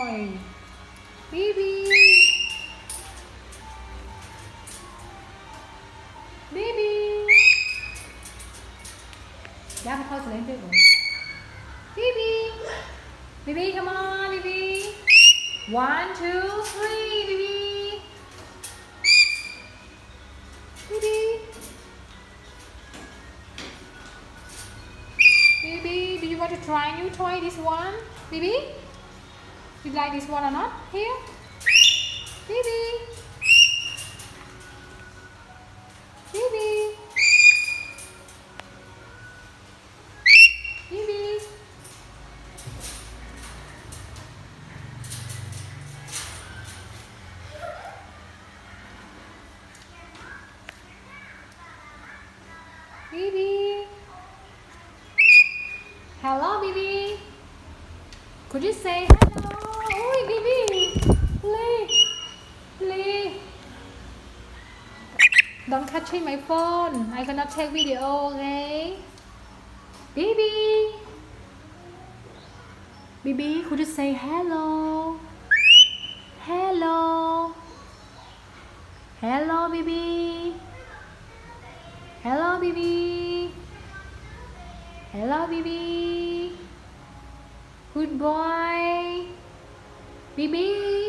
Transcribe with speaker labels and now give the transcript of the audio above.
Speaker 1: boy. Bibi. Bibi. Dạ thôi sẽ lên tiếp rồi. Bibi. Bibi, come on, Bibi. 1, 2, 3, Bibi. Bibi. Bibi, do you want to try new toy? This one, Bibi. You like this one or not? Here, Bibi. Bibi. Bibi. Bibi. Hello, Bibi. Could you say hello? Oh, Bibi. Please. Don't touch my phone. I cannot take video, okay? Bibi. Bibi, could you say hello? Hello. Hello, Bibi. Hello, Bibi. Hello, Bibi. Good boy. Bibi.